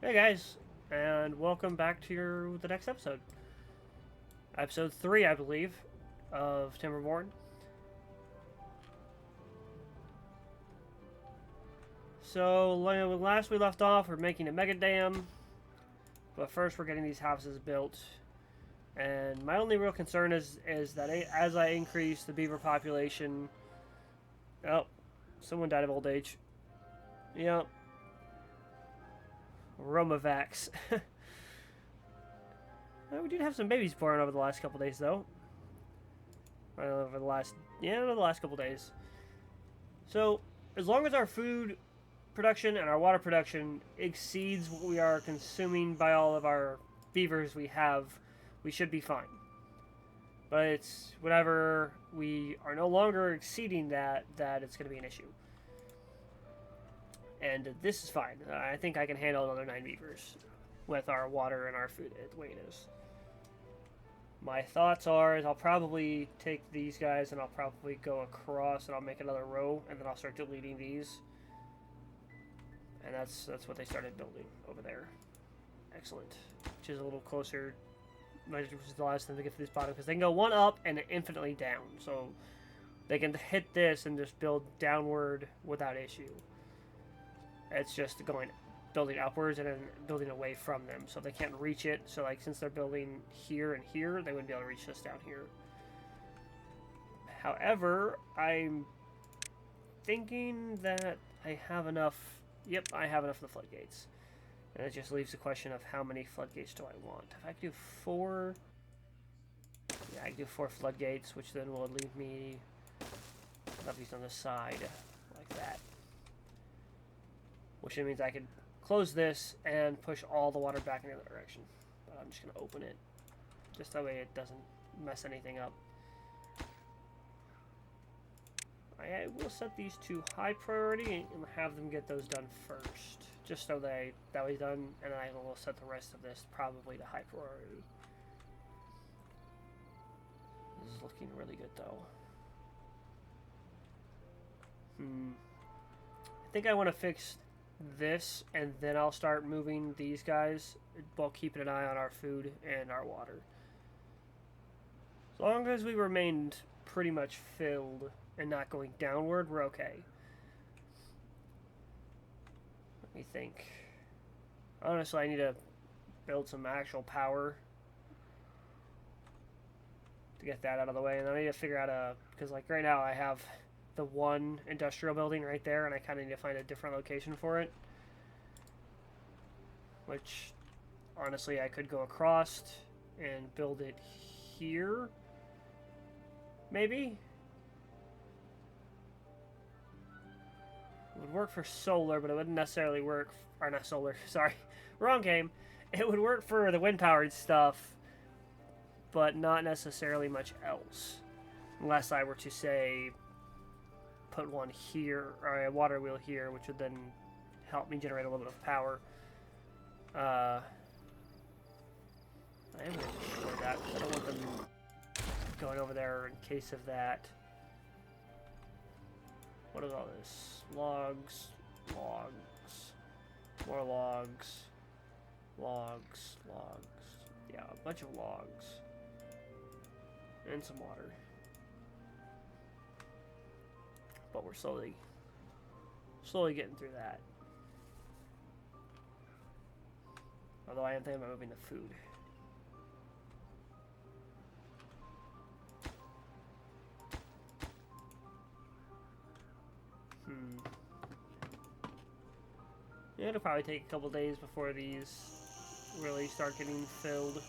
Hey guys, and welcome back to the next episode. Episode 3, I believe, of Timberborn. So, last we left off, we're making a mega dam, but first we're getting these houses built. And my only real concern is that as I increase the beaver population. Oh, someone died of old age. Yep, Romavax. We did have some babies born over the last couple days, though. Over the last couple days. So, as long as our food production and our water production exceeds what we are consuming by all of our beavers we have, we should be fine. But it's whenever we are no longer exceeding that it's going to be an issue. And this is fine. I think I can handle another 9 beavers with our water and our food the way it is. My thoughts is I'll probably take these guys and I'll probably go across and I'll make another row and then I'll start deleting these. And that's what they started building over there. Excellent. Which is a little closer, which allows them to get to this bottom because they can go one up and infinitely down. So they can hit this and just build downward without issue. It's just building upwards and then building away from them, so they can't reach it. So like since they're building here and here, they wouldn't be able to reach this down here. However, I'm thinking that I have enough. Yep, I have enough of the floodgates. And it just leaves the question of how many floodgates do I want. If I could do 4, yeah, I can do 4 floodgates, which then will leave me these on the side like that. Which means I could close this and push all the water back in the other direction. But I'm just going to open it. Just that way it doesn't mess anything up. I will set these to high priority and have them get those done first. Just so that way done, and I will set the rest of this probably to high priority. This is looking really good though. I think I want to fix this, and then I'll start moving these guys while keeping an eye on our food and our water. As long as we remained pretty much filled and not going downward, we're okay. Let me think. Honestly, I need to build some actual power to get that out of the way, and I need to figure out because like right now I have the one industrial building right there, and I kind of need to find a different location for it. Which, honestly, I could go across and build it here. Maybe? It would work for solar, but it wouldn't necessarily work... Or not solar, sorry. Wrong game. It would work for the wind-powered stuff, but not necessarily much else. Unless I were to, say, put one here, or a water wheel here, which would then help me generate a little bit of power. I am going to destroy that, because I don't want them going over there in case of that. What is all this? Logs, logs, more logs, logs, logs. Yeah, a bunch of logs. And some water. But we're slowly getting through that. Although I am thinking about moving the food. Yeah, it'll probably take a couple days before these really start getting filled.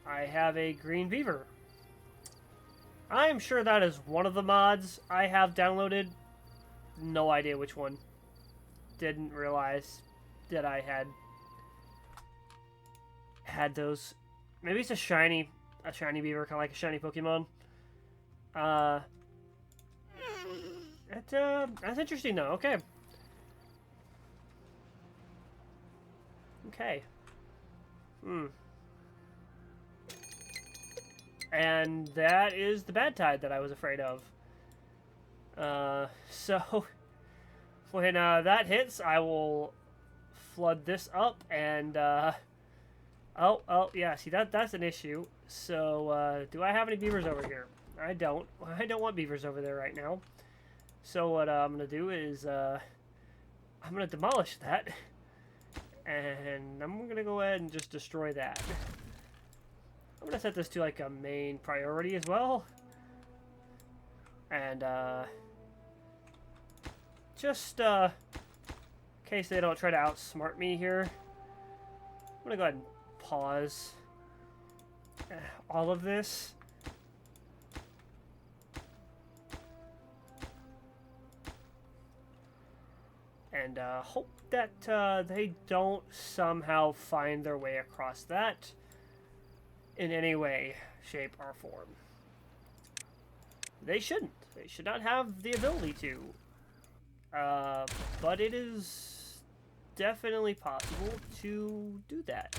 I have a green beaver. I'm sure that is one of the mods I have downloaded. No idea which one. Didn't realize that I had those. Maybe it's a shiny beaver, kind of like a shiny Pokemon. That's interesting though. Okay. Okay. And that is the bad tide that I was afraid of. So when that hits, I will flood this up and oh yeah. See that's an issue. So do I have any beavers over here? I don't. I don't want beavers over there right now. So what I'm gonna do is I'm gonna demolish that, and I'm gonna go ahead and just destroy that. I'm gonna set this to like a main priority as well, and just in case they don't try to outsmart me here, I'm gonna go ahead and pause all of this. And hope that they don't somehow find their way across that in any way, shape, or form. They shouldn't. They should not have the ability to. But it is definitely possible to do that.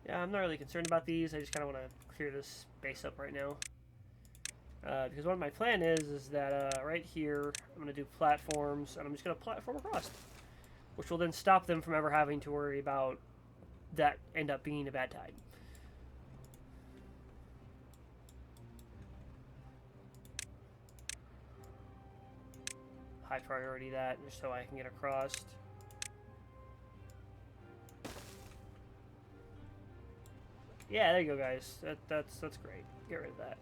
Yeah, I'm not really concerned about these. I just kind of want to clear this space up right now. Because what my plan is that right here, I'm going to do platforms, and I'm just going to platform across, which will then stop them from ever having to worry about that end up being a bad tide. High priority that, just so I can get across. Yeah, there you go, guys. That's great. Get rid of that.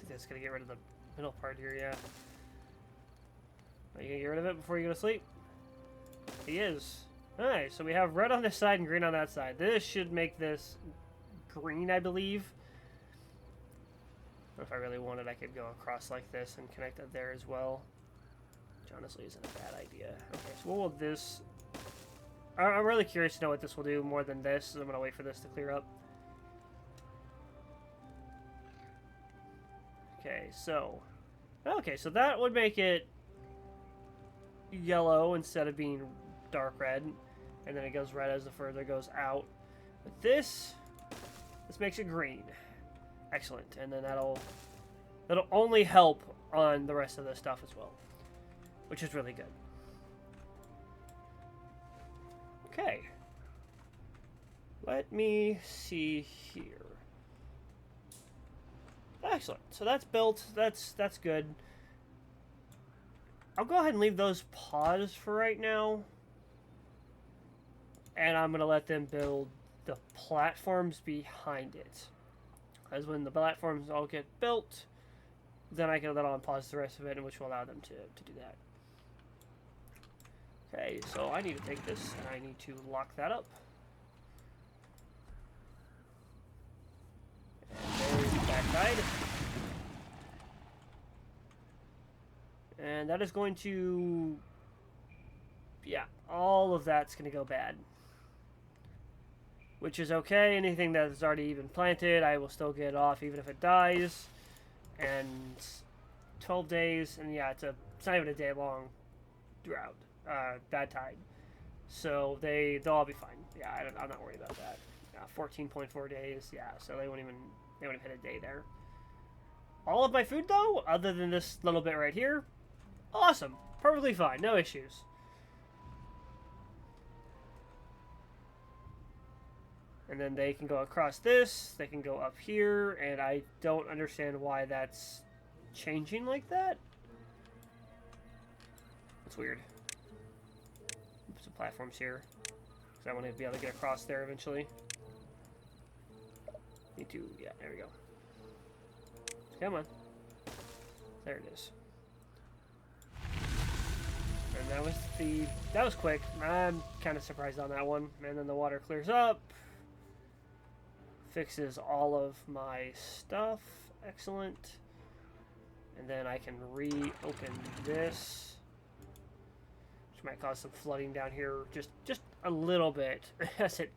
That's gonna get rid of the middle part here, yeah. Are you gonna get rid of it before you go to sleep? He is. Alright, so we have red on this side and green on that side. This should make this green, I believe. But if I really wanted, I could go across like this and connect it there as well. Which honestly isn't a bad idea. Okay, so what will this... I'm really curious to know what this will do more than this, so I'm gonna wait for this to clear up. Okay, so that would make it yellow instead of being dark red, and then it goes red as the further goes out. But this makes it green. Excellent, and then that'll only help on the rest of the stuff as well, which is really good. Okay, let me see here. Excellent. So that's built. That's good. I'll go ahead and leave those paused for right now. And I'm going to let them build the platforms behind it. As when the platforms all get built, then I can let on pause the rest of it, which will allow them to do that. Okay, so I need to take this and I need to lock that up. And there's the back side. And that is going to... yeah, all of that's going to go bad. Which is okay. Anything that's already been planted, I will still get off even if it dies. And 12 days, and yeah, it's not even a day long drought, bad tide. So they'll all be fine. Yeah, I'm not worried about that. 14.4 days, yeah, so they won't even hit a day there. All of my food though, other than this little bit right here, awesome, perfectly fine, no issues. And then they can go across this, they can go up here, and I don't understand why that's changing like that. It's weird. Put some platforms here, because I want to be able to get across there eventually. Need to, yeah, there we go. Come on. There it is. And that was quick. I'm kind of surprised on that one. And then the water clears up. Fixes all of my stuff. Excellent. And then I can reopen this, which might cause some flooding down here, just a little bit as it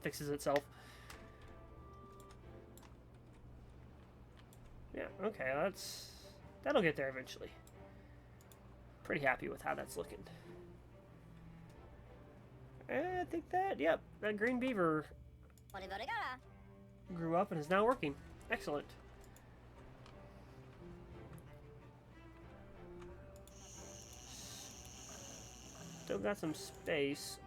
fixes itself. Yeah, okay, that'll get there eventually. Pretty happy with how that's looking. I think that, yep, that green beaver Grew up and is now working. Excellent. Still got some space.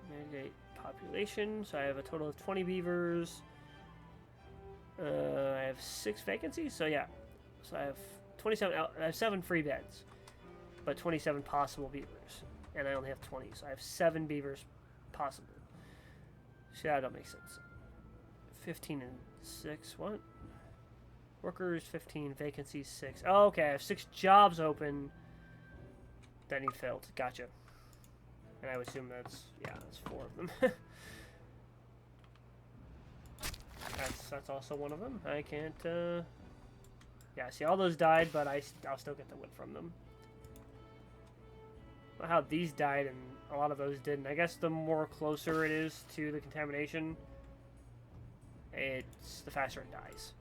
Mandate population. So I have a total of 20 beavers. I have 6 vacancies. So yeah. So I have 27. I have 7 free beds, but 27 possible beavers, and I only have 20. So I have 7 beavers possible. See, that don't make sense. 15 and 6. What? Workers 15. Vacancies 6. Oh, okay. I have 6 jobs open that need filled. Gotcha. And I would assume that's, yeah, that's 4 of them. that's also one of them. I can't, yeah, see, all those died, but I'll still get the wood from them. Not how these died and a lot of those didn't. I guess the more closer it is to the contamination, the faster it dies.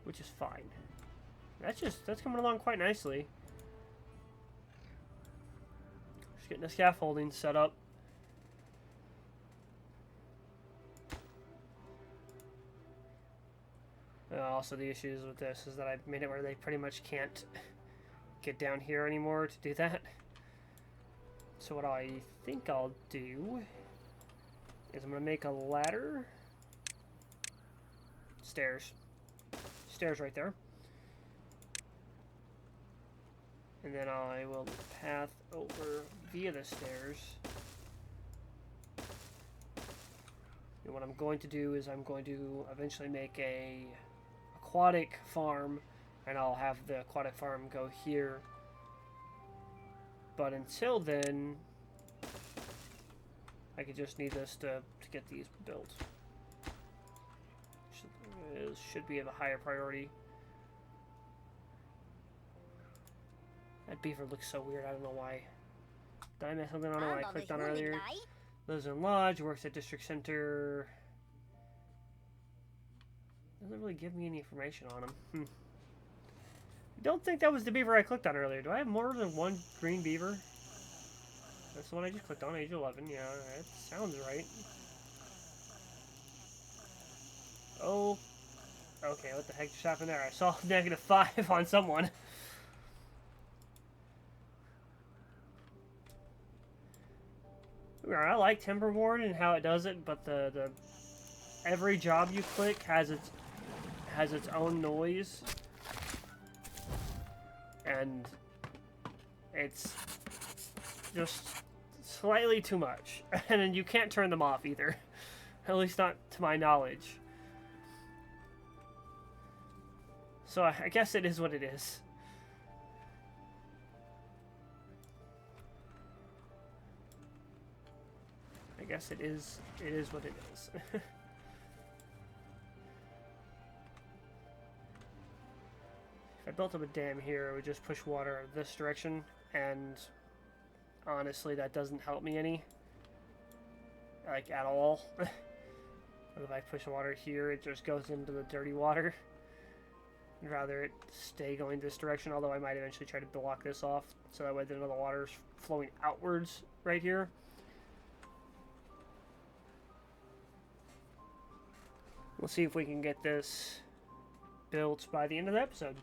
Which is fine. That's coming along quite nicely. Just getting the scaffolding set up. Also, the issues with this is that I've made it where they pretty much can't get down here anymore to do that. So what I think I'll do is I'm going to make a ladder. Stairs. Stairs right there. And then I will path over via the stairs. And what I'm going to do is I'm going to eventually make a aquatic farm, and I'll have the aquatic farm go here. But until then, I could just need this to get these built. Should be of a higher priority. That beaver looks so weird. I don't know why. Did I miss something? I don't know why I clicked on earlier. Lives in Lodge, works at District Center. Doesn't really give me any information on him. I don't think that was the beaver I clicked on earlier. Do I have more than one green beaver? That's the one I just clicked on, age 11. Yeah, that sounds right. Oh. Okay, what the heck just happened there? I saw -5 on someone. I like Timberborn and how it does it, but the every job you click has its own noise, and it's just slightly too much. And then you can't turn them off either, at least not to my knowledge. So I guess it is what it is. I guess it is what it is. If I built up a dam here, it would just push water this direction, and honestly, that doesn't help me any. Like, at all. If I push water here, it just goes into the dirty water. I'd rather it stay going this direction, although I might eventually try to block this off, so that way the water's flowing outwards right here. We'll see if we can get this built by the end of the episode.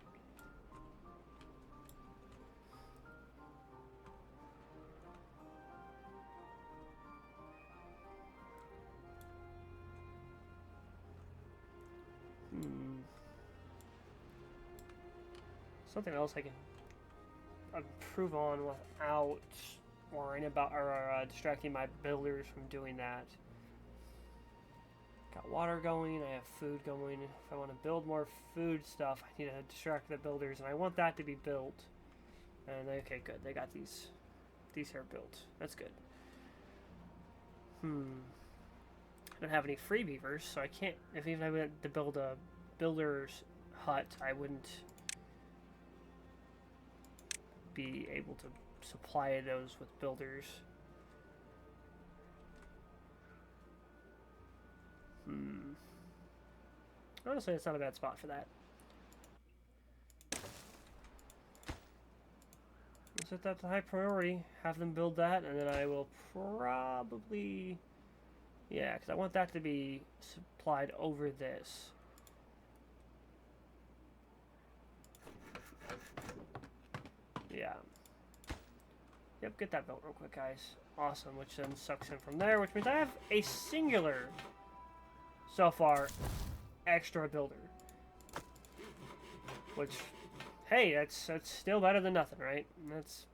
Something else I can improve on without worrying about or distracting my builders from doing that. Got water going, I have food going. If I want to build more food stuff, I need to distract the builders, and I want that to be built. And okay, good. They got these here built. That's good. I don't have any free beavers, so I can't. If even I went to build a builder's hut, I wouldn't be able to supply those with builders. Honestly, it's not a bad spot for that. set that to high priority. Have them build that, and then I will probably... Yeah, because I want that to be supplied over this. Yeah. Yep, get that built real quick, guys. Awesome, which then sucks in from there, which means I have a singular, so far, extra builder. Which, hey, that's still better than nothing, right? That's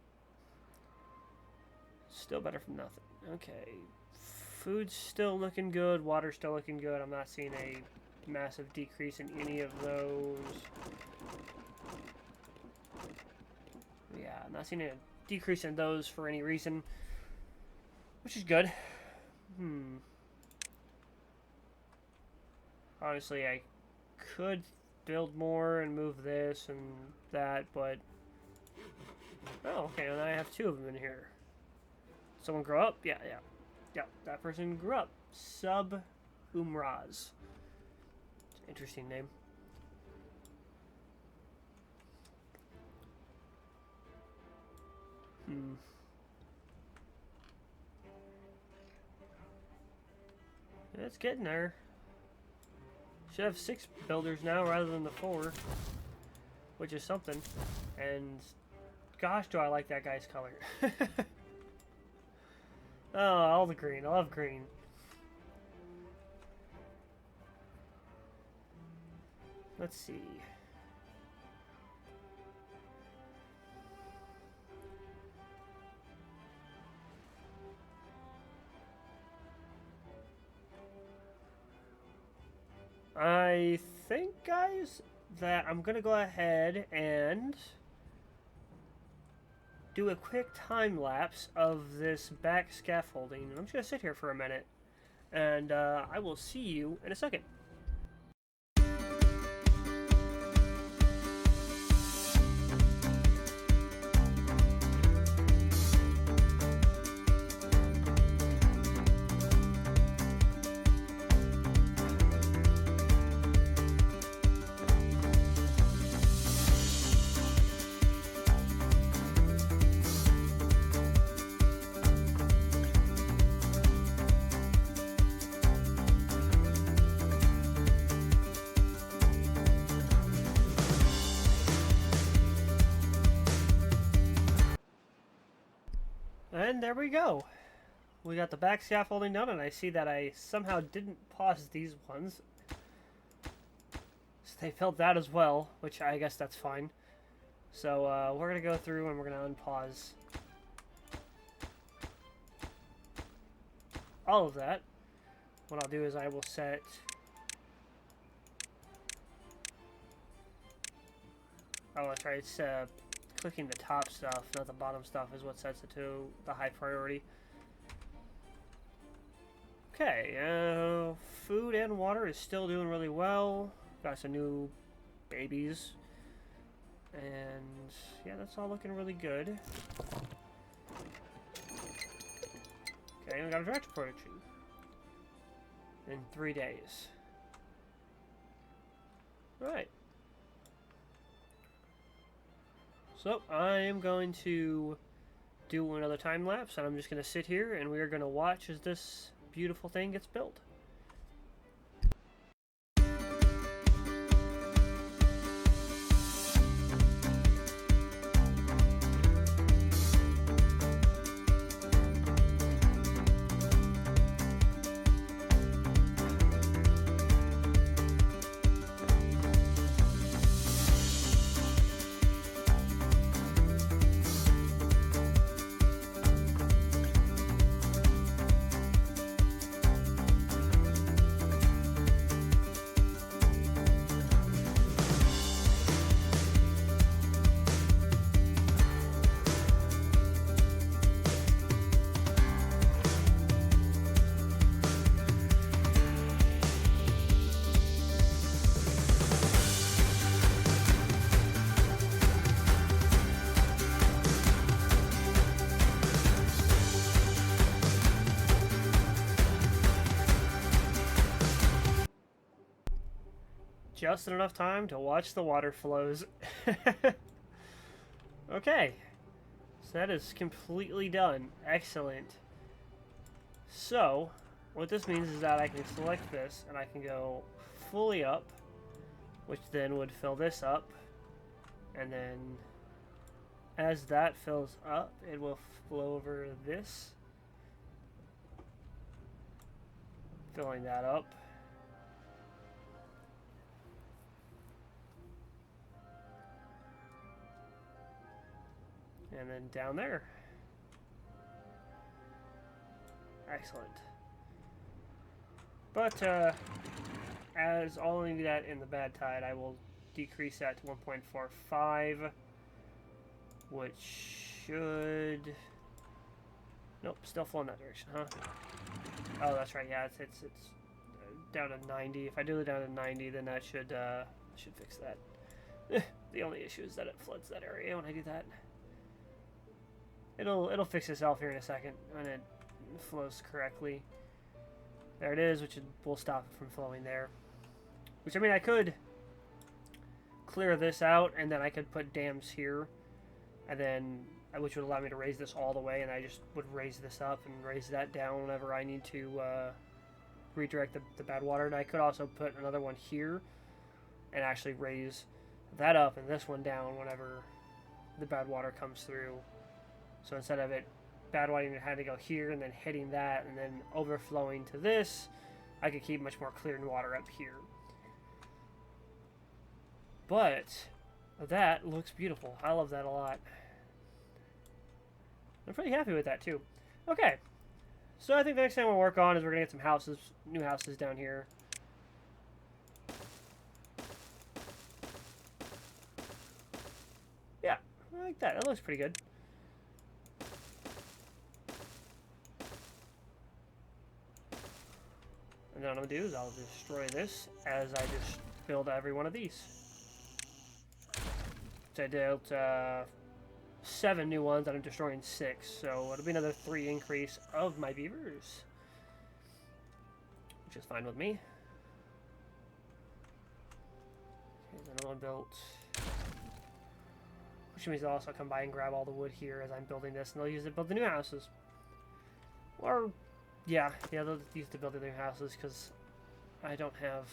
still better than nothing. Okay. Food's still looking good. Water's still looking good. I'm not seeing a massive decrease in any of those. Yeah, I'm not seeing a decrease in those for any reason, which is good. Obviously, I could build more and move this and that, but... Oh, okay, and I have two of them in here. Someone grow up? Yeah, that person grew up. Sub-Umraz. Interesting name. It's getting there. Should have 6 builders now rather than the 4, which is something. And gosh, do I like that guy's color. Oh, all the green. I love green. Let's see. I think, guys, that I'm going to go ahead and do a quick time lapse of this back scaffolding. I'm just going to sit here for a minute, and I will see you in a second. And there we go. We got the back scaffolding done, and I see that I somehow didn't pause these ones. So they filled that as well, which I guess that's fine. So we're going to go through and we're going to unpause all of that. What I'll do is I will set... Oh, that's right. It's clicking the top stuff, not the bottom stuff, is what sets it to the high priority. Okay, food and water is still doing really well. Got some new babies. And yeah, that's all looking really good. Okay, we got a director prediction in 3 days. Alright. So, I am going to do another time lapse, and I'm just going to sit here, and we are going to watch as this beautiful thing gets built. Just enough time to watch the water flows. Okay, So that is completely done. Excellent. So, what this means is that I can select this, and I can go fully up, which then would fill this up, and then as that fills up, it will flow over this, filling that up. And then down there. Excellent. But, as I'll only do that in the bad tide, I will decrease that to 1.45, which should... Nope, still flow in that direction, huh? Oh, that's right, yeah, it's down to 90. If I do it down to 90, then that should fix that. The only issue is that it floods that area when I do that. It'll fix itself here in a second when it flows correctly. There it is, which will stop it from flowing there. Which, I mean, I could clear this out, and then I could put dams here, and then, which would allow me to raise this all the way, and I just would raise this up and raise that down whenever I need to redirect the bad water. And I could also put another one here, and actually raise that up and this one down whenever the bad water comes through. So instead of it bad water had to go here and then hitting that and then overflowing to this, I could keep much more clear water up here. But that looks beautiful. I love that a lot. I'm pretty happy with that too. Okay, so I think the next thing we'll work on is we're gonna get some houses, new houses down here. Yeah, I like that. That looks pretty good. And then what I'm going to do is I'll destroy this as I just build every one of these. So I built 7 new ones, and I'm destroying 6. So it'll be another 3 increase of my beavers, which is fine with me. Okay, another one built. Which means I'll also come by and grab all the wood here as I'm building this, and they'll use it to build the new houses. Or... yeah, they'll use to build the new houses because I don't have...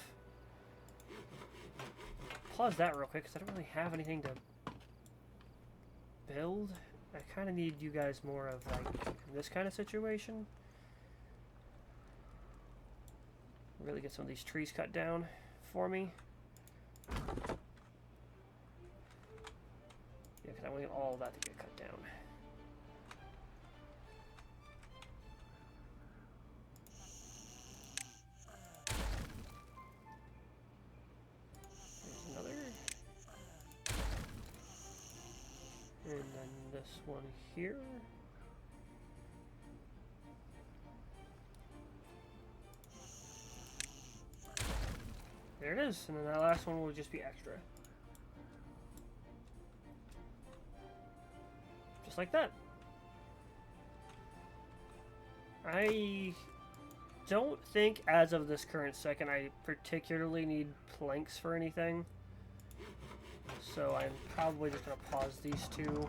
Pause that real quick because I don't really have anything to build. I kind of need you guys more of like in this kind of situation. Really get some of these trees cut down for me. Yeah, because I want all of that to get cut down. And then this one here. There it is. And then that last one will just be extra. Just like that. I don't think, as of this current second, I particularly need planks for anything. So I'm probably just going to pause these two,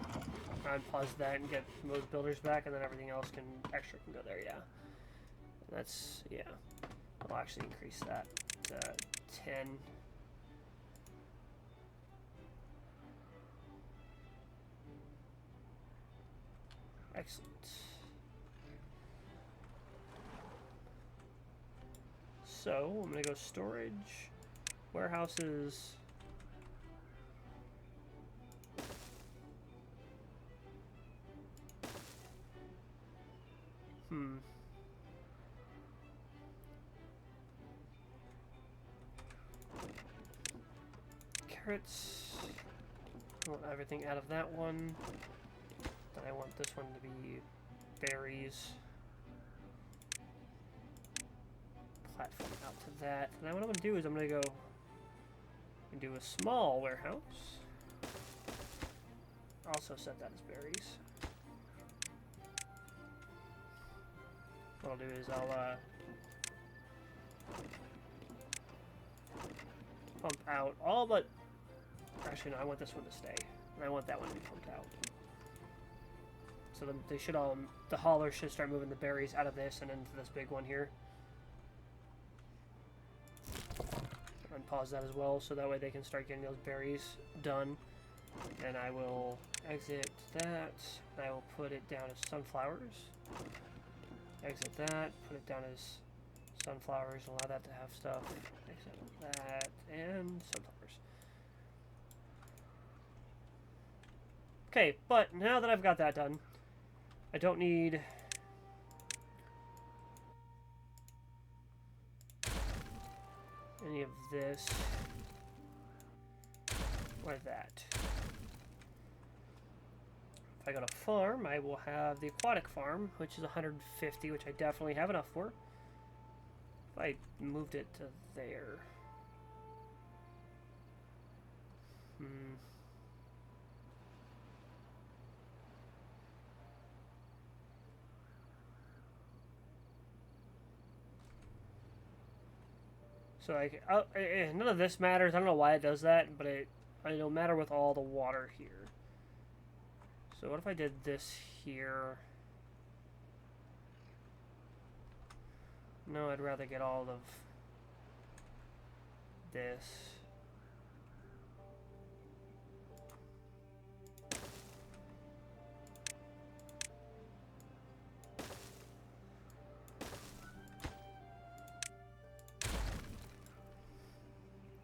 and pause that and get most builders back, and then everything else extra can go there, yeah. And that's, yeah. I'll actually increase that to 10. Excellent. So, I'm going to go storage, warehouses. Carrots. I want everything out of that one. Then I want this one to be berries. Platform out to that. And then what I'm going to do is I'm going to go and do a small warehouse. Also set that as berries. What I'll do is I'll pump out all but... Actually, no, I want this one to stay. And I want that one to be pumped out. So they should all, the haulers should start moving the berries out of this and into this big one here. Unpause that as well, so that way they can start getting those berries done. And I will exit that. I will put it down as sunflowers. Exit that. Put it down as sunflowers. Allow that to have stuff. Exit that and sunflowers. Okay, but now that I've got that done, I don't need any of this or that. If I go to farm, I will have the aquatic farm, which is 150, which I definitely have enough for. If I moved it to there. So like, none of this matters. I don't know why it does that, but it'll matter with all the water here. So what if I did this here? No, I'd rather get all of this.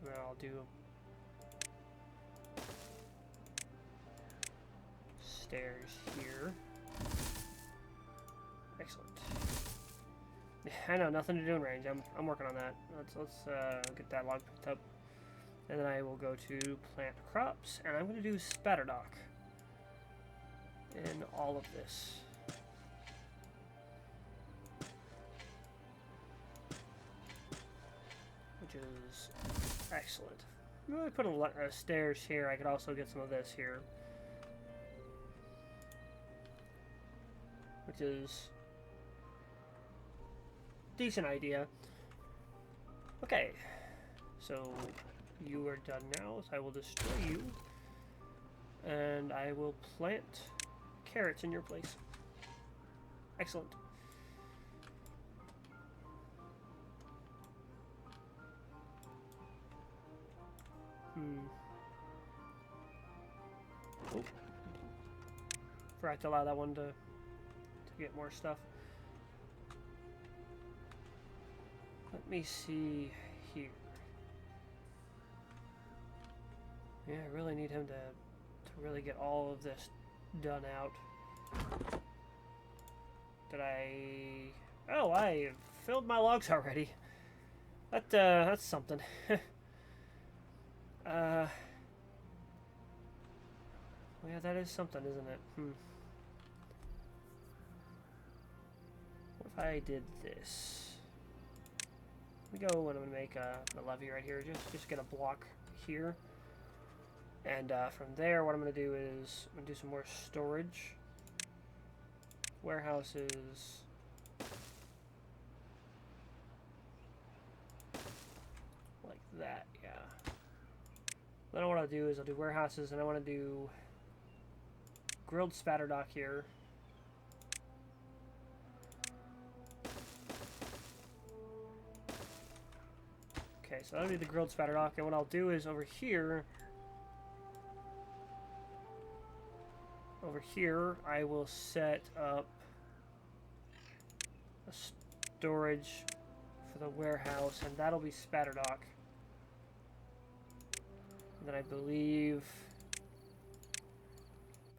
Then I'll do stairs here. Excellent. I know, nothing to do in range. I'm working on that. Let's get that log picked up. And then I will go to plant crops, and I'm going to do spatterdock in all of this. Which is excellent. I'm going to put a stairs here. I could also get some of this here. Which is decent idea. Okay, so you are done now, so I will destroy you, and I will plant carrots in your place. Excellent. Oh. Forgot to allow that one to get more stuff. Let me see here. Yeah, I really need him to really get all of this done out. Did I... Oh, I filled my logs already. That's something. Yeah, that is something, isn't it? What if I did this? We go, and I'm gonna make a levee right here. Just get a block here, and from there, what I'm gonna do is I'm gonna do some more storage, warehouses, like that. Yeah. Then what I'll do is I'll do warehouses, and I want to do grilled spatterdock here. Okay, so that'll be the grilled spatterdock, and what I'll do is over here, I will set up a storage for the warehouse, and that'll be spatterdock. And then I believe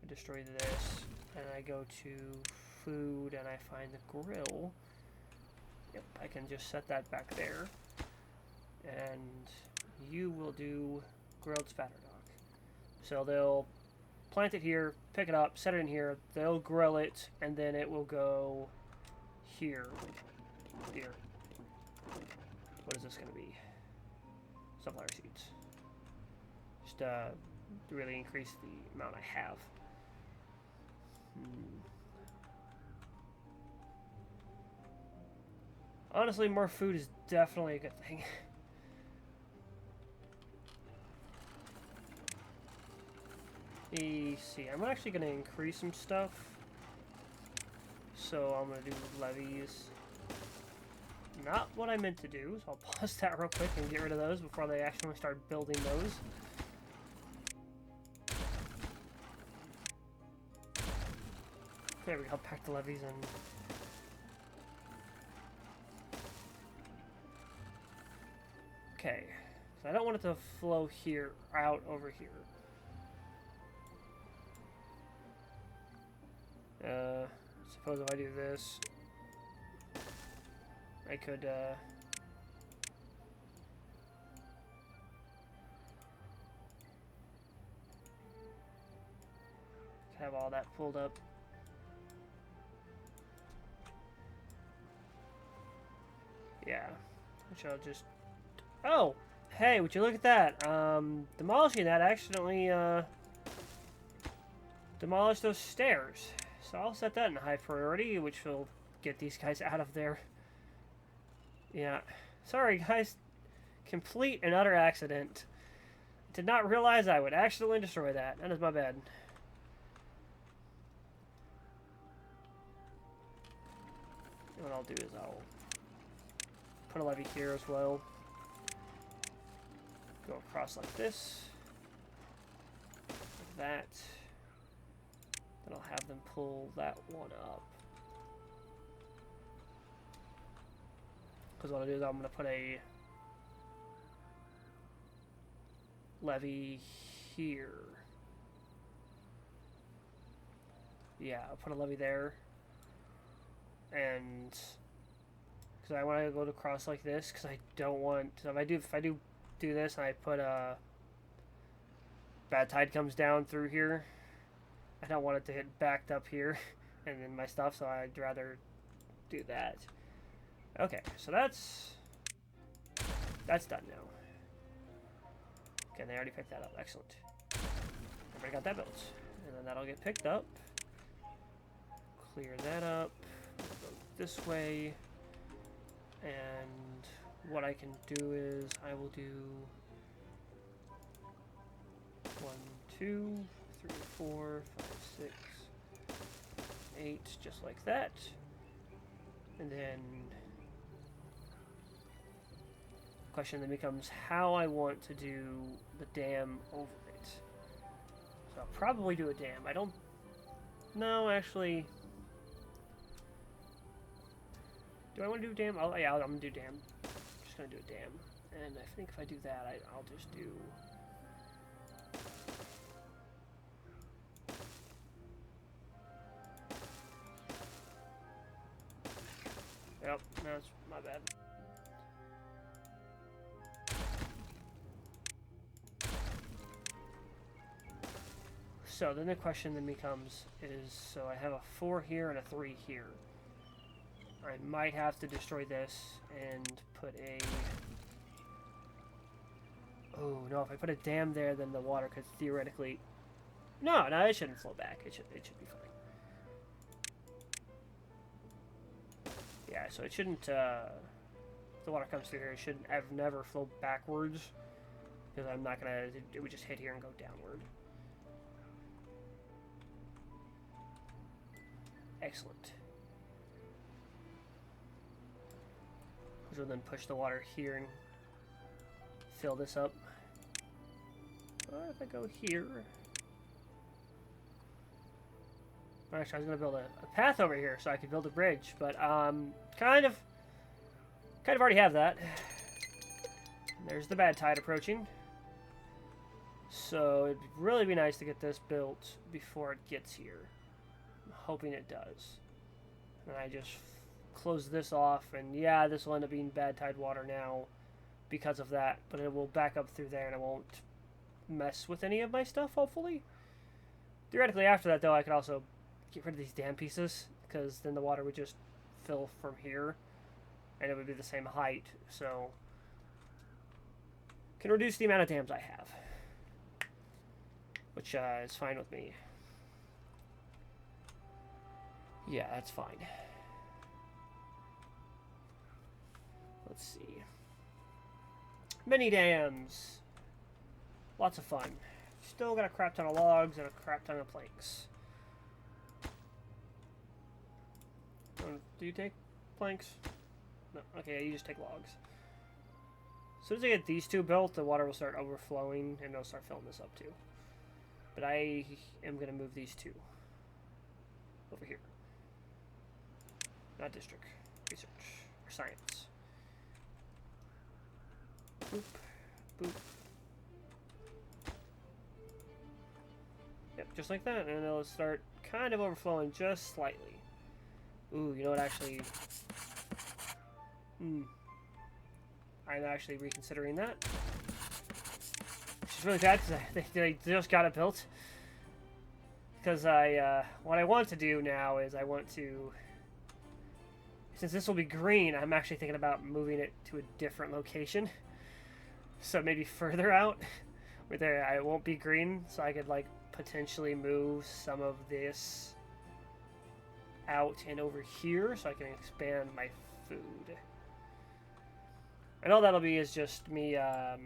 I destroy this, and I go to food, and I find the grill. Yep, I can just set that back there. And you will do grilled spatterdock. So they'll plant it here, pick it up, set it in here, they'll grill it, and then it will go here. Here. What is this going to be? Sunflower seeds. Just to really increase the amount I have. Honestly, more food is definitely a good thing. Let's see, I'm actually going to increase some stuff. So I'm gonna do levees. Not what I meant to do, so I'll pause that real quick and get rid of those before they actually start building those. There we go, pack the levees in. Okay, so I don't want it to flow here, out over here. Suppose if I do this, I could, have all that pulled up. Yeah, which I'll just... Oh! Hey, would you look at that? Demolishing that accidentally, demolished those stairs. So I'll set that in high priority, which will get these guys out of there. Yeah. Sorry, guys. Complete and utter accident. Did not realize I would accidentally destroy that. That is my bad. What I'll do is I'll put a levee here as well. Go across like this. Like that. Then I'll have them pull that one up. Because what I'll do is I'm going to put a levee here. Yeah, I'll put a levee there. And because I want to go across like this, because I don't want. So if I do this, and I put a bad tide comes down through here, I don't want it to hit backed up here, and then my stuff. So I'd rather do that. Okay, so that's done now. Okay, they already picked that up. Excellent. Everybody got that built, and then that'll get picked up. Clear that up. Go this way, and what I can do is I will do 1, 2, 3, 4, 5, 6, 8, just like that, and then the question then becomes how I want to do the dam over it. So I'll probably do a dam. I don't know actually. Do I want to do dam? Oh, yeah, I'm going to do dam. I'm just going to do a dam. And I think if I do that, I'll just do... Yep, no, it's my bad. So then the question then becomes is, so I have a 4 here and a 3 here. I might have to destroy this and put a... Oh, no, if I put a dam there, then the water could theoretically... No, it shouldn't flow back. It should be fine. Yeah, so it shouldn't, if the water comes through here, it shouldn't never flow backwards. Because I'm not gonna... It would just hit here and go downward. Excellent. Which will then push the water here and fill this up. Or if I go here... Actually, I was going to build a path over here so I could build a bridge, but kind of already have that. There's the bad tide approaching. So it'd really be nice to get this built before it gets here. I'm hoping it does. And I just close this off, and yeah, this will end up being bad tide water now because of that, but it will back up through there and it won't mess with any of my stuff, hopefully. Theoretically, after that, though, I could also get rid of these dam pieces, because then the water would just fill from here, and it would be the same height, so can reduce the amount of dams I have, which is fine with me. Yeah, that's fine. Let's see. Mini dams. Lots of fun. Still got a crap ton of logs and a crap ton of planks. Do you take planks? No. Okay, you just take logs. As soon as I get these two built, the water will start overflowing, and it'll start filling this up too. But I am going to move these two over here. Not district. Research. Or science. Boop. Boop. Yep, just like that, and it'll start kind of overflowing just slightly. Ooh, you know what, actually... I'm actually reconsidering that. Which is really bad, because they just got it built. Because what I want to do now is I want to... Since this will be green, I'm actually thinking about moving it to a different location. So maybe further out, where it won't be green, so I could, like, potentially move some of this out and over here so I can expand my food. And all that'll be is just me, I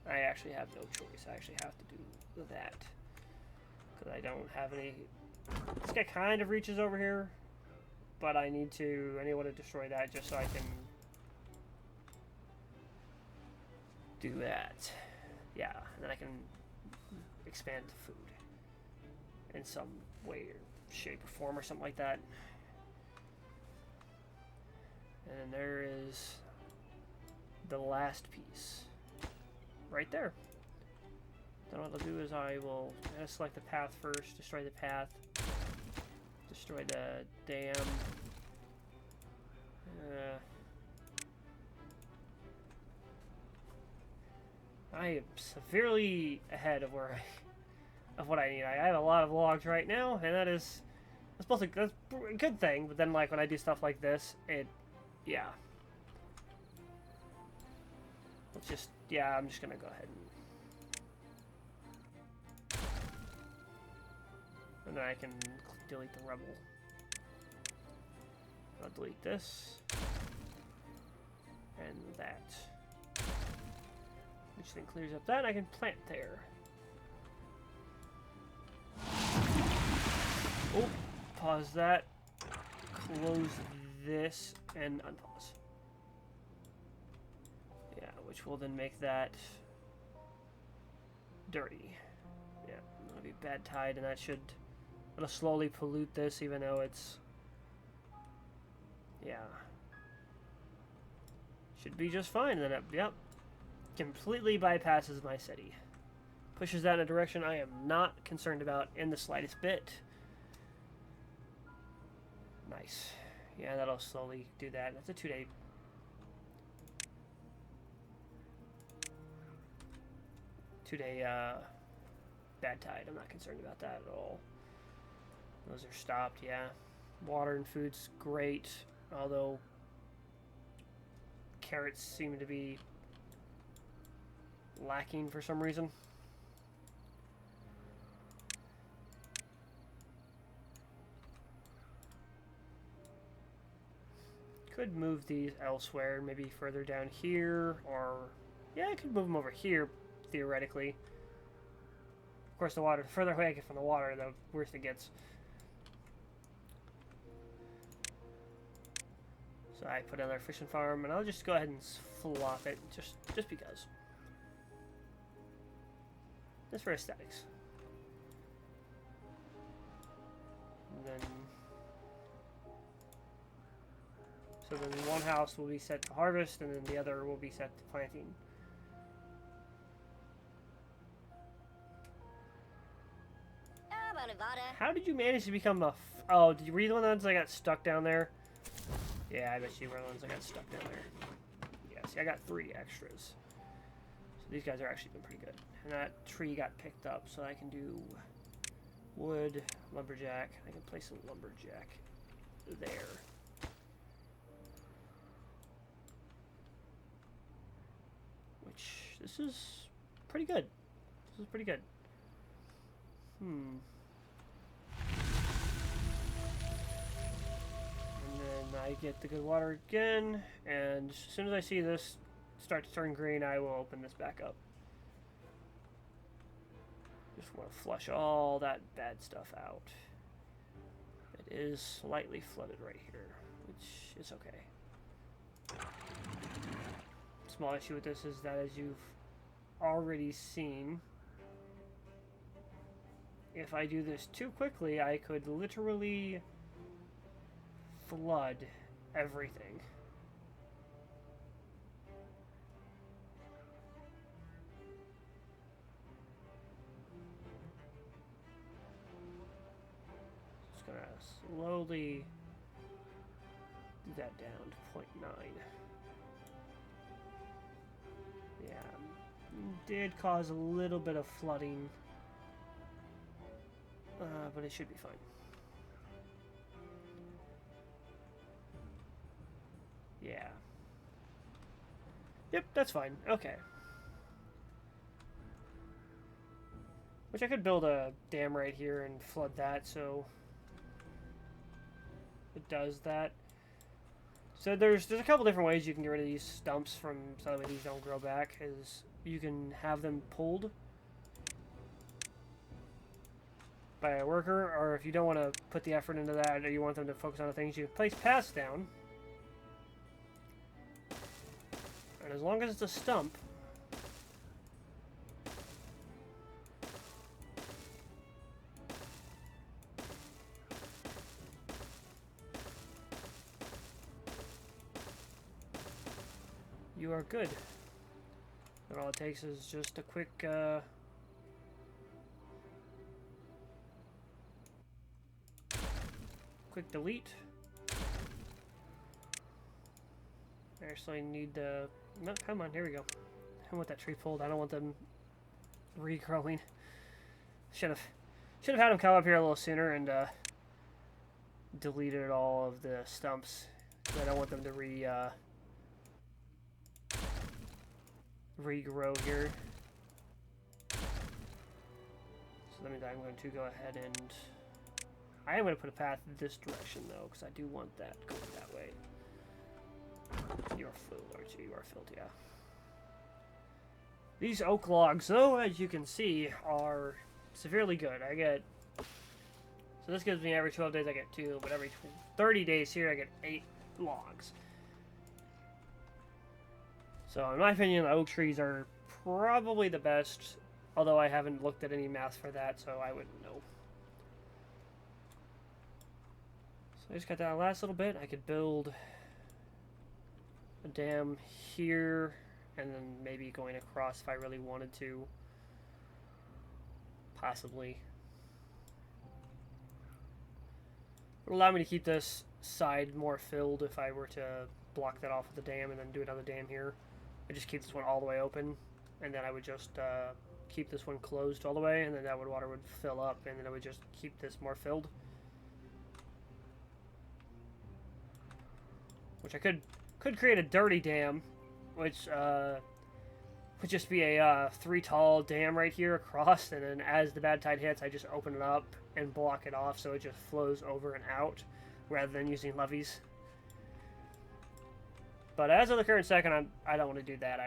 actually have no choice. I actually have to do that. Because I don't have any... This guy kind of reaches over here, but I want to destroy that just so I can do that. Yeah, and then I can expand the food in some way or shape or form or something like that. And then there is the last piece right there. Then what I'll do is I will select the path first, destroy the path, destroy the dam. I am severely ahead of what I need. I have a lot of logs right now, and that's both that's a good thing. But then, like when I do stuff like this, yeah. I'm just gonna go ahead and then I can delete the rubble. I'll delete this and that. Which then clears up that, and I can plant there. Oh, pause that. Close this and unpause. Yeah, which will then make that dirty. Yeah, that'll be bad tide, and it'll slowly pollute this, even though it's, yeah. Should be just fine, then yep. Completely bypasses my city. Pushes that in a direction I am not concerned about in the slightest bit. Nice. Yeah, that'll slowly do that. That's a 2-day. Bad tide. I'm not concerned about that at all. Those are stopped, yeah. Water and food's great, although carrots seem to be lacking for some reason. Could move these elsewhere, maybe further down here, or yeah, I could move them over here theoretically. Of course, the further away I get from the water, the worse it gets. So I put another fishing farm, and I'll just go ahead and flop it just because. Just for aesthetics. And then, so then one house will be set to harvest, and then the other will be set to planting. How did you manage to become a... Oh, did you read the ones that got stuck down there? Yeah, I bet you were the ones that got stuck down there. Yeah, see, I got 3 extras. So these guys are actually been pretty good. And that tree got picked up, so I can do wood, lumberjack. I can place a lumberjack there. Which, this is pretty good. This is pretty good. And then I get the good water again, and as soon as I see this start to turn green, I will open this back up. Just want to flush all that bad stuff out. It is slightly flooded right here, which is okay. Small issue with this is that, as you've already seen, if I do this too quickly, I could literally flood everything. Just gonna slowly do that down to 0.9. Yeah, did cause a little bit of flooding, but it should be fine. Yeah. Yep, that's fine. Okay. Which I could build a dam right here and flood that, so it does that. So there's a couple different ways you can get rid of these stumps from so that way these don't grow back. Is you can have them pulled by a worker, or if you don't want to put the effort into that, or you want them to focus on the things, you place paths down. And as long as it's a stump, you are good. And all it takes is just a quick quick delete. I actually need the... No, come on, here we go. I want that tree pulled. I don't want them regrowing. Should have had them come up here a little sooner and deleted all of the stumps. I don't want them to regrow here. So that means I'm going to go ahead and... I am going to put a path this direction, though, because I do want that going that way. You are filled, aren't you? You are filled, yeah. These oak logs, though, as you can see, are severely good. I get... So this gives me every 12 days I get 2, but every 30 days here I get 8 logs. So, in my opinion, the oak trees are probably the best, although I haven't looked at any math for that, so I wouldn't know. So I just got that last little bit. I could build a dam here, and then maybe going across if I really wanted to. Possibly. It would allow me to keep this side more filled if I were to block that off with the dam and then do another dam here. I just keep this one all the way open, and then I would just keep this one closed all the way, and then that water would fill up, and then I would just keep this more filled. Which I could create a dirty dam, which would just be a 3 tall dam right here across, and then as the bad tide hits, I just open it up and block it off so it just flows over and out, rather than using levees. But as of the current second, I don't want to do that.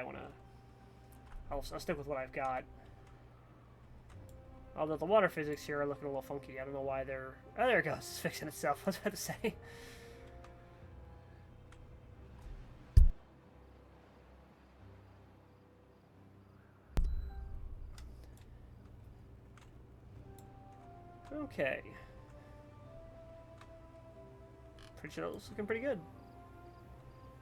I'll stick with what I've got. Although the water physics here are looking a little funky. I don't know why they're... Oh, there it goes. It's fixing itself. I was about to say. Okay. Pretty sure that's looking pretty good.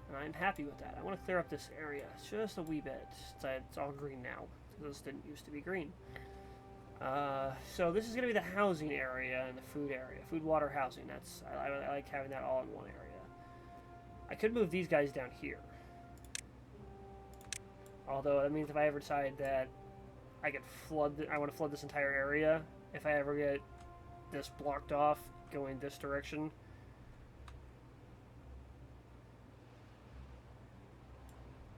And I'm happy with that. I want to clear up this area just a wee bit. It's all green now. This didn't used to be green. So this is going to be the housing area and the food area. Food, water, housing. I like having that all in one area. I could move these guys down here. Although that means if I ever decide that I want to flood this entire area, if I ever get this blocked off going this direction,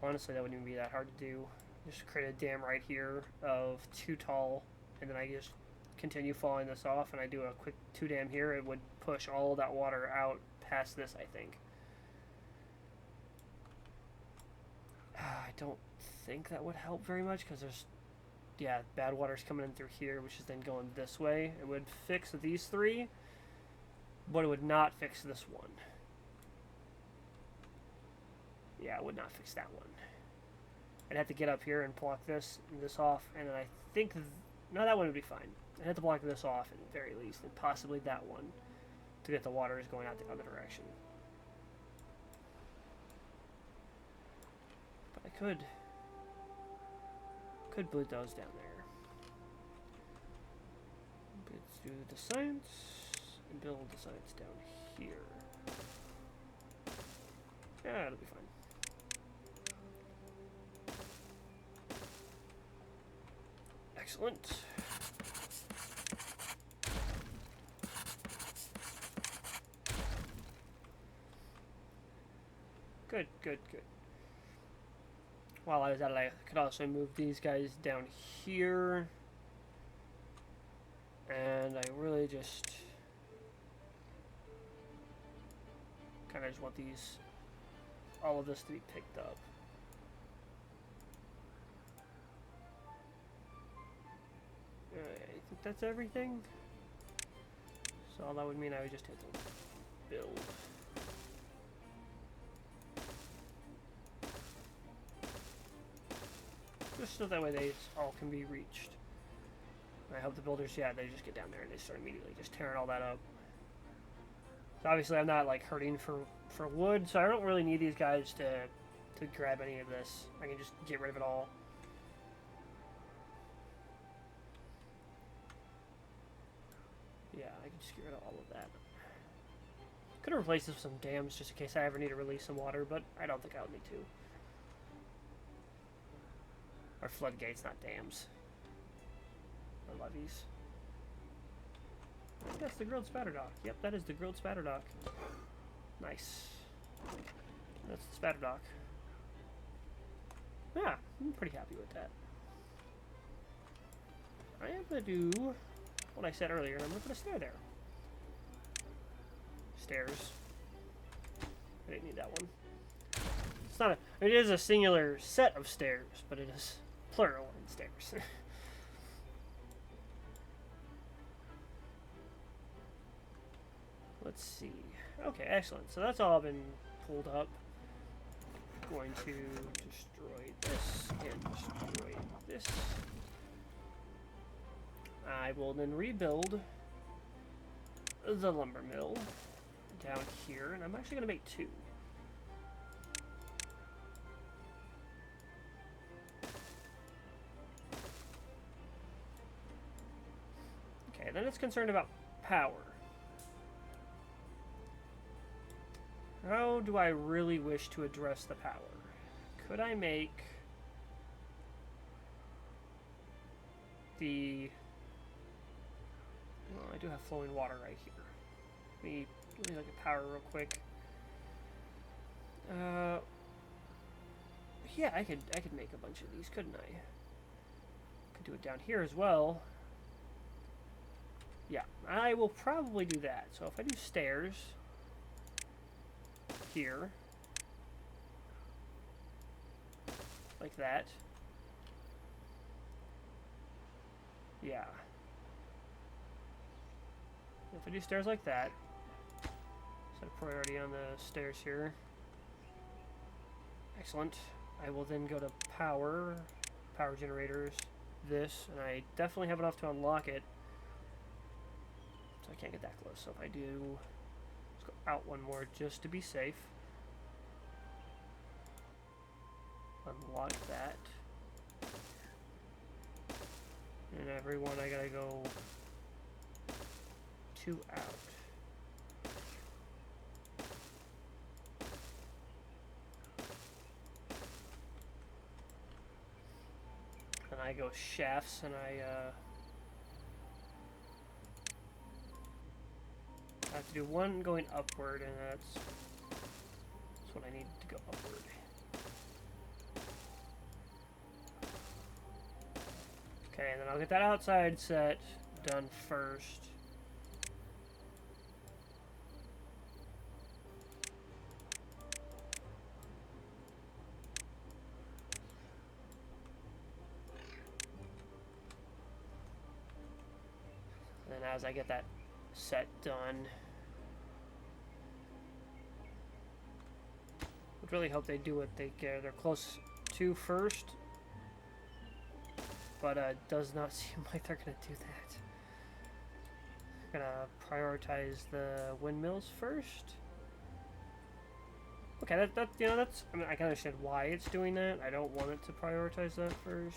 honestly, that wouldn't even be that hard to do. Just create a dam right here of 2 tall, and then I just continue falling this off, and I do a quick 2 dam here. It would push all of that water out past this, I think. I don't think that would help very much, because there's, yeah, bad water's coming in through here, which is then going this way. It would fix these 3, but it would not fix this one. Yeah, it would not fix that one. I'd have to get up here and block this and this off, and then I think... no, that one would be fine. I'd have to block this off at the very least, and possibly that one to get the waters going out the other direction. But I could bleed those down there. Let's do the science and build the science down here. Yeah, it'll be fine. Excellent. Good, good, good. While I was at it, I could also move these guys down here. And I really just kind of just want these, all of this to be picked up. I think that's everything. So that would mean I would just have to build. Just so that way they all can be reached. I hope the builders, yeah, they just get down there and they start immediately just tearing all that up. So obviously I'm not like hurting for wood, so I don't really need these guys to grab any of this. I can just get rid of it all. Yeah, I can just get rid of all of that. Could have replaced this with some dams just in case I ever need to release some water, but I don't think I'll need to. Or floodgates, not dams. Or levees. I think that's the grilled spatter dock. Yep, that is the grilled spatter dock. Nice. That's the spatter dock. Yeah, I'm pretty happy with that. I am going to do what I said earlier, and I'm going to put a stair there. Stairs. I didn't need that one. It's not a, it is a singular set of stairs, but it is plural in stairs. Let's see. Okay, excellent. So that's all been pulled up. Going to destroy this and destroy this. I will then rebuild the lumber mill down here, and I'm actually going to make two. Okay, then it's concerned about power. How do I really wish to address the power? Could I make the... well, I do have flowing water right here. Let me look at power real quick. Yeah, I could make a bunch of these, couldn't I? Could do it down here as well. Yeah, I will probably do that. So if I do stairs here, like that. Yeah. If I do stairs like that, set a priority on the stairs here. Excellent. I will then go to power generators, this, and I definitely have enough to unlock it. So I can't get that close. So if I do, let's go out one more just to be safe. Unlock that. And everyone, I gotta go 2 out. And I go shafts, and I have to do one going upward, and that's what I need to go upward. Okay, and then I'll get that outside set done first. And then as I get that set done, I'd really hope they do what they're close to first. But it does not seem like they're going to do that. Gonna prioritize the windmills first. Okay, that's. I mean, I can understand why it's doing that. I don't want it to prioritize that first.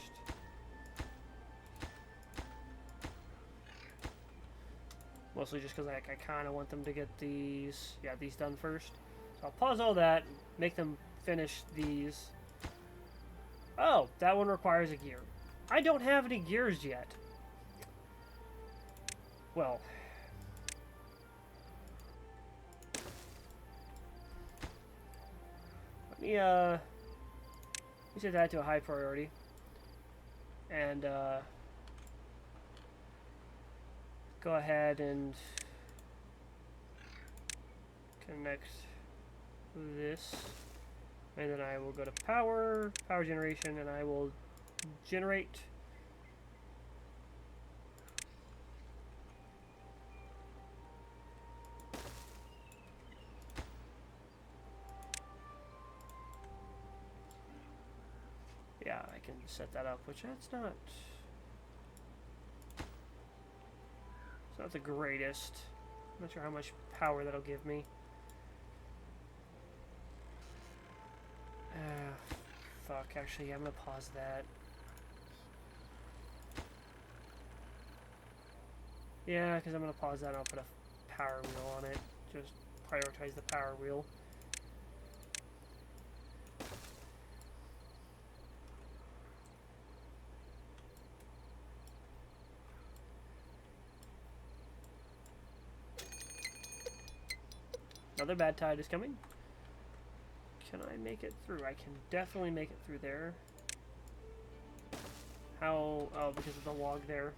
Mostly just because I kind of want them to get these done first. So I'll pause all that, make them finish these. Oh, that one requires a gear. I don't have any gears yet. Well. Let me set that to a high priority. And, go ahead and connect this. And then I will go to power generation, and I will generate I can set that up, which it's not the greatest. I'm not sure how much power that'll give me. Fuck, actually, yeah, I'm gonna pause that. Yeah, because I'm gonna pause that and I'll put a power wheel on it. Just prioritize the power wheel. Another bad tide is coming. Can I make it through? I can definitely make it through there. How? Oh, because of the log there.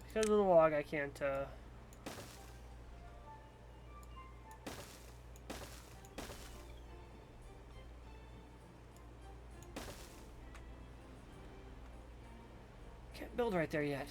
Because of the log, I can't, can't build right there yet.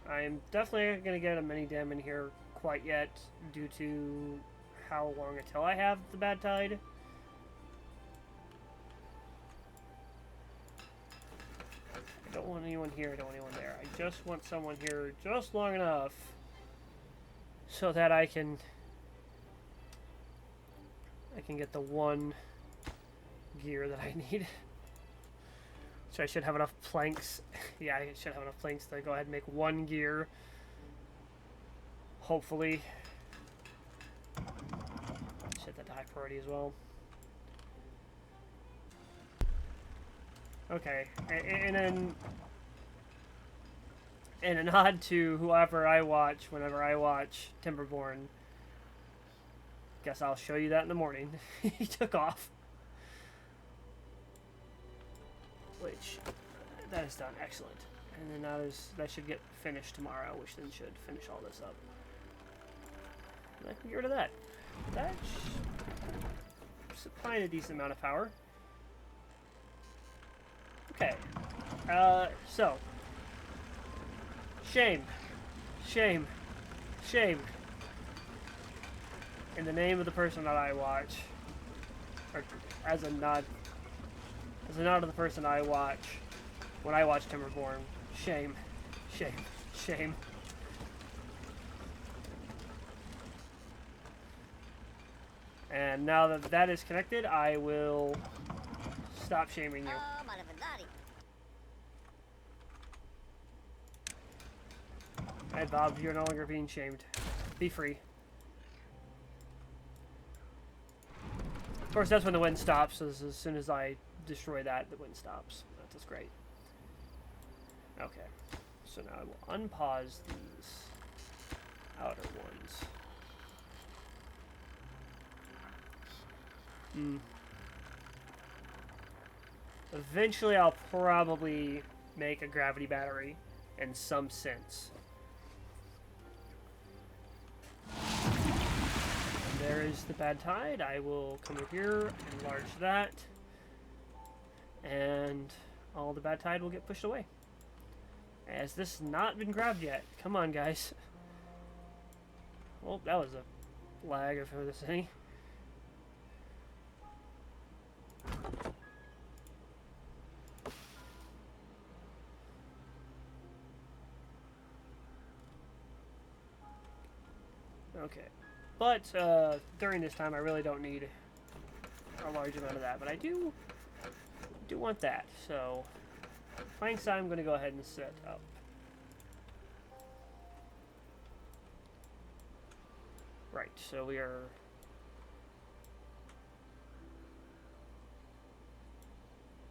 I'm definitely not going to get a mini dam in here quite yet due to how long until I have the bad tide. I don't want anyone here, I don't want anyone there. I just want someone here just long enough so that I can get the one gear that I need. So I should have enough planks. Yeah, I should have enough planks to go ahead and make one gear. Hopefully. Set that to high priority as well. Okay, and then in a nod to whoever I watch whenever I watch Timberborn. Guess I'll show you that in the morning. He took off. Which, that is done. Excellent. And then that should get finished tomorrow, which then should finish all this up. And I can get rid of that. That's supplying a decent amount of power. Okay. So. Shame. Shame. Shame. In the name of the person that I watch, or as a nod to the person I watch when I watch Timberborn. Shame. Shame. Shame. And now that that is connected, I will stop shaming you. Hey Bob, you're no longer being shamed. Be free. Of course, that's when the wind stops. As soon as I destroy that, the wind stops. That's great. Okay. So now I will unpause these outer ones. Eventually, I'll probably make a gravity battery in some sense. There is the bad tide. I will come over here, enlarge that, and all the bad tide will get pushed away. Has this not been grabbed yet? Come on, guys. Well, that was a lag if there's any. Okay. But during this time, I really don't need a large amount of that. But I do want that. So, plain side, I'm going to go ahead and set up. Right, so we are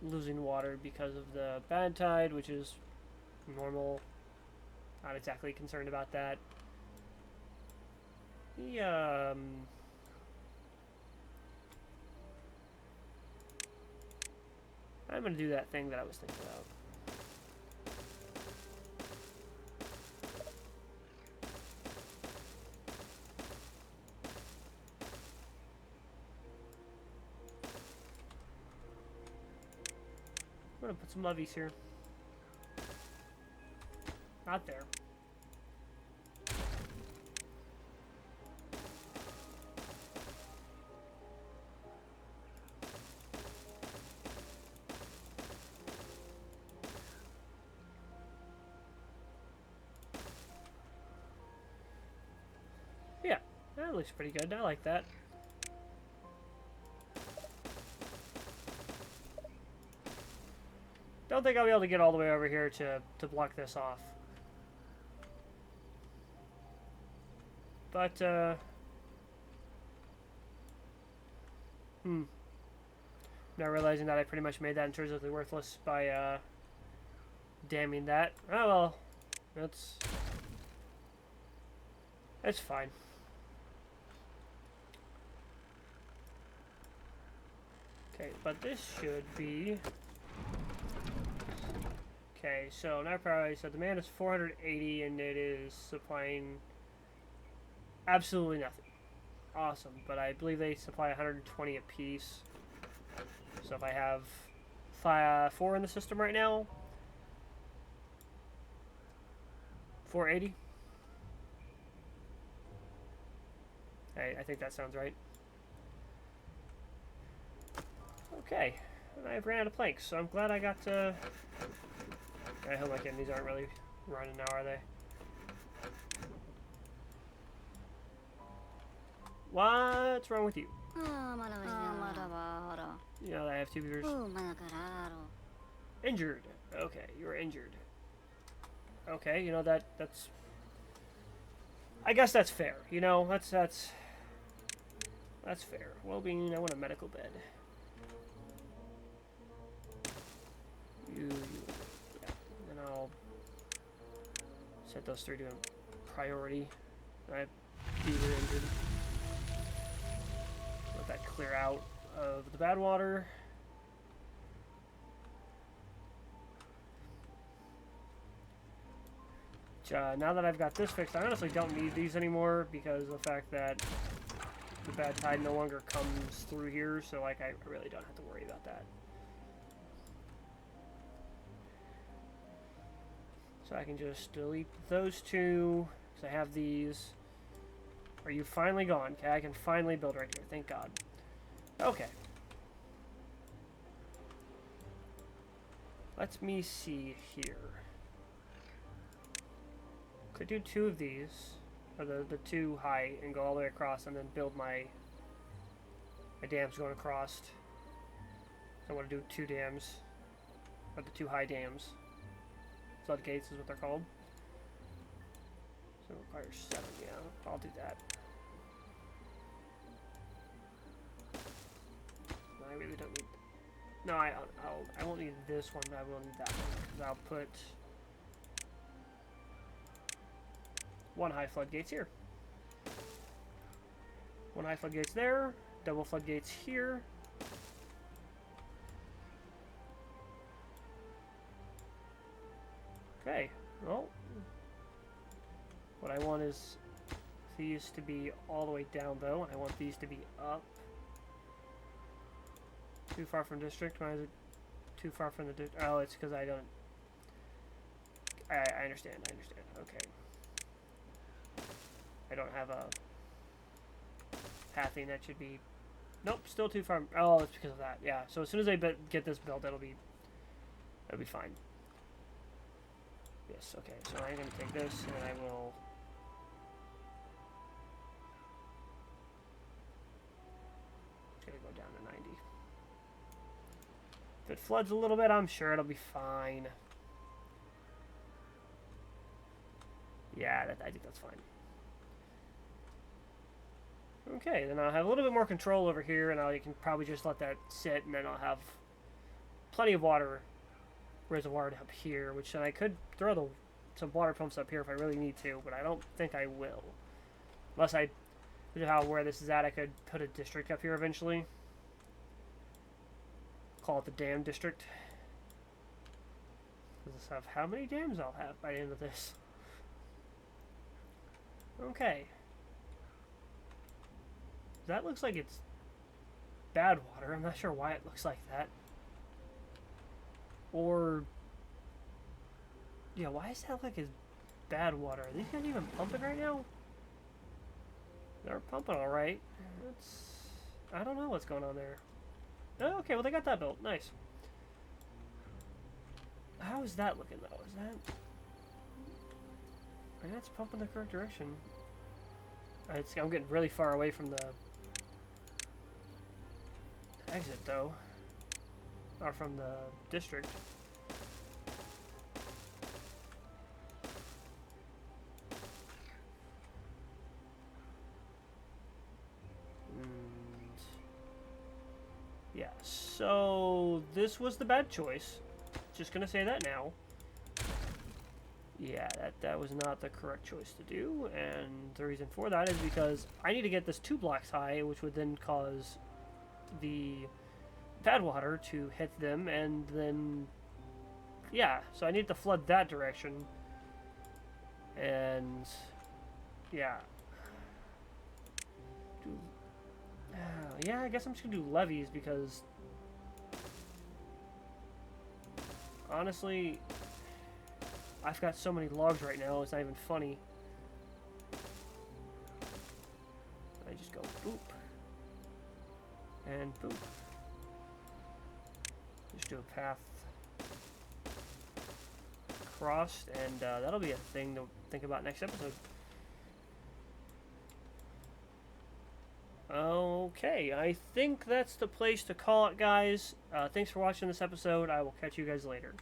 losing water because of the bad tide, which is normal. Not exactly concerned about that. I'm going to do that thing that I was thinking about. I'm going to put some levees here. Not there. Yeah, that looks pretty good. I like that. Don't think I'll be able to get all the way over here to block this off. But, now realizing that I pretty much made that intrinsically worthless by, damming that. Oh, well, that's fine. Okay, but this should be... Okay, so now probably, so demand is 480 and it is supplying absolutely nothing. Awesome, but I believe they supply 120 apiece. So if I have 4 in the system right now, 480. Hey, I think that sounds right. Okay, and I've ran out of planks, so I'm glad I got to... I hope my kidneys aren't really running now, are they? What's wrong with you? You know, I have 2 beavers. Injured. Okay, you're injured. Okay, you know, that's... I guess that's fair, you know, that's fair. Well-being, I want a medical bed. You, yeah. And I'll set those 3 to priority. I have beaver injured. Let that clear out of the bad water. Now that I've got this fixed, I honestly don't need these anymore because of the fact that the bad tide no longer comes through here, so like I really don't have to worry about that. So I can just delete those 2 because I have these. Are you finally gone? Okay, I can finally build right here. Thank God. Okay. Let me see here. Could do 2 of these, or the 2 high, and go all the way across, and then build my dams going across. So I want to do 2 dams, or the 2 high dams. Floodgates is what they're called. So it requires 7. Yeah, I'll do that. I really don't need. No, I won't need this one, but I will need that one because I'll put 1 high floodgates here. 1 high floodgates there. Double floodgates here. Okay. Well, what I want is these to be all the way down though, and I want these to be up. Too far from district. Might as well too far from the... Oh, it's because I don't... I understand. Okay. I don't have a pathing that should be... Nope, still too far. Oh, it's because of that. Yeah, so as soon as I get this built, it'll be fine. Yes, okay. So I'm going to take this, and I will... It's going to go down to 90. If it floods a little bit, I'm sure it'll be fine. Yeah, I think that's fine. Okay, then I'll have a little bit more control over here, and I can probably just let that sit, and then I'll have plenty of water reservoir up here, which then I could throw some water pumps up here if I really need to, but I don't think I will. Unless where this is at, I could put a district up here eventually. Call it the dam district. Does this have how many dams I'll have by the end of this? Okay. That looks like it's bad water. I'm not sure why it looks like that. Or... yeah, why does that look like it's bad water? Are these guys even pumping right now? They're pumping alright. I don't know what's going on there. Oh, okay, well they got that built. Nice. How is that looking though? Is that... I mean, that's pumping the correct direction. I'm getting really far away from the exit though. Or from the district. Yeah, so this was the bad choice. Just gonna say that now. Yeah, that was not the correct choice to do, and the reason for that is because I need to get this 2 blocks high, which would then cause the pad water to hit them, and then, yeah, so I need to flood that direction, and, yeah. Yeah, I guess I'm just gonna do levees, because, honestly... I've got so many logs right now, it's not even funny. I just go boop. And boop. Just do a path across, and that'll be a thing to think about next episode. Okay, I think that's the place to call it, guys. Thanks for watching this episode. I will catch you guys later.